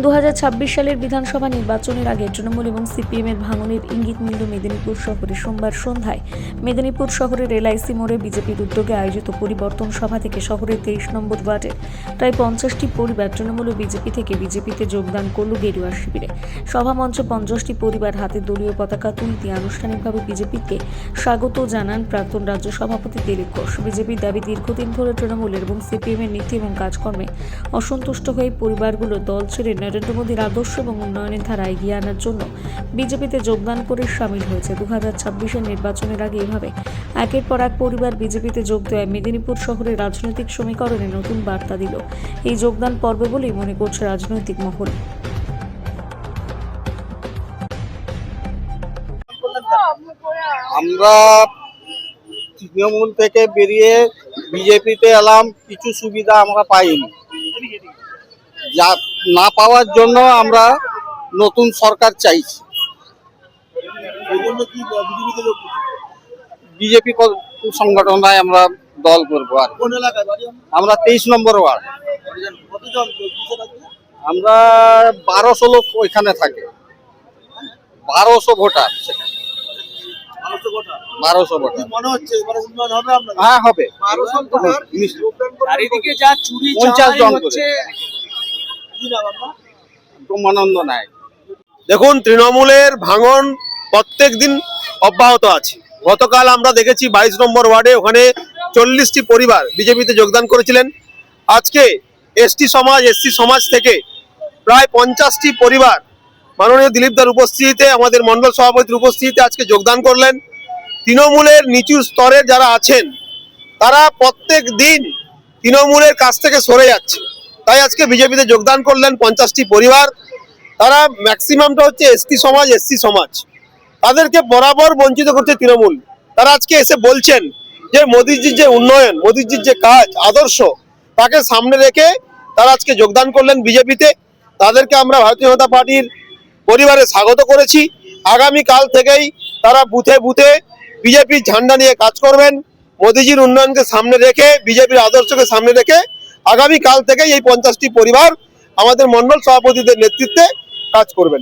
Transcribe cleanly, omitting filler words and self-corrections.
2026 সালের বিধানসভা নির্বাচনের আগে তৃণমূল এবং সিপিএমের ভাঙনের ইঙ্গিত মিলল মেদিনীপুর শহরে সোমবার সন্ধ্যায় মেদিনীপুর শহরের এলআইসি মোড়ে বিজেপির উদ্যোগে আয়োজিত পরিবর্তন সভা থেকে শহরের 23 নম্বর ওয়ার্ডের প্রায় 50টি পরিবার তৃণমূল ও বিজেপি থেকে বিজেপিতে যোগদান করল গেরুয়া শিবিরে। সভা মঞ্চে 50টি পরিবার হাতে দলীয় পতাকা তুলতে আনুষ্ঠানিকভাবে বিজেপিকে স্বাগত জানান প্রাক্তন রাজ্য সভাপতি দিলীপ ঘোষ। বিজেপির দাবি, দীর্ঘদিন ধরে তৃণমূলের এবং সিপিএমের নীতি এবং কাজকর্মে অসন্তুষ্ট হয়ে পরিবারগুলো দল ছেড়ে নরেন্দ্র মোদীর আদর্শ এবং উন্নয়নের ধারা এগিয়ে আনার জন্য বিজেপিতে যোগদান করে সামিল হয়েছে। 2026-এর নির্বাচনের আগে এভাবে একের পর এক পরিবার বিজেপিতে যোগ দেওয়ায় মেদিনীপুর শহরের রাজনৈতিক সমীকরণে নতুন বার্তা দিল এই যোগদান পর্ব বলেই মনে করছে রাজনৈতিক মহল। আমরা তৃণমূল থেকে বেরিয়ে বিজেপিতে এলাম, কিছু সুবিধা আমরা পাইনি, যা না পাওয়ার জন্য আমরা নতুন সরকার চাইছি। বিজেপি সংগঠনায় আমরা দল করবো। আর আমরা 23 নম্বর ওয়ার্ড, আমরা 1200 লোক ওইখানে থাকে, 1200 ভোটার। সেখানে 1200 ভোটার মনে হচ্ছে উন্নয়ন হবে। হ্যাঁ, হবে। চারিদিকে যা চুরি 50 জন হচ্ছে। ব্রহ্মানন্দ নায়ক। দেখুন, তৃণমূলের ভাঙন প্রত্যেক দিন অব্যাহত আছে। গতকাল আমরা দেখেছি 22 নম্বর ওয়ার্ডে ওখানে 40টি পরিবার বিজেপিতে যোগদান করেছিলেন। আজকে এসটি সমাজ, এসসি সমাজ থেকে প্রায় 50টি পরিবার মাননীয় দিলীপ দার উপস্থিতিতে, আমাদের মন্ডল সভাপতির উপস্থিতিতে আজকে যোগদান করলেন। তৃণমূলের নিচু স্তরের যারা আছেন তারা প্রত্যেক দিন তৃণমূলের কাছ থেকে সরে যাচ্ছে, তাই আজকে বিজেপিতে যোগদান করলেন 50টি পরিবার। তারা ম্যাক্সিমামটা হচ্ছে এসটি সমাজ, এসসি সমাজ, তাদেরকে বরাবর বঞ্চিত করছে তৃণমূল। তারা আজকে এসে বলছেন যে মোদিজির যে উন্নয়ন, মোদিজির যে কাজ, আদর্শ, তাকে সামনে রেখে তারা আজকে যোগদান করলেন বিজেপিতে। তাদেরকে আমরা ভারতীয় জনতা পার্টির পরিবারে স্বাগত করেছি। আগামী কাল থেকেই তারা বুথে বুথে বিজেপির ঝান্ডা নিয়ে কাজ করবেন। মোদিজির উন্নয়নকে সামনে রেখে, বিজেপির আদর্শকে সামনে রেখে আগামী কাল থেকেই এই 50টি পরিবার আমাদের মন্ডল সভাপতিদের নেতৃত্বে কাজ করবেন।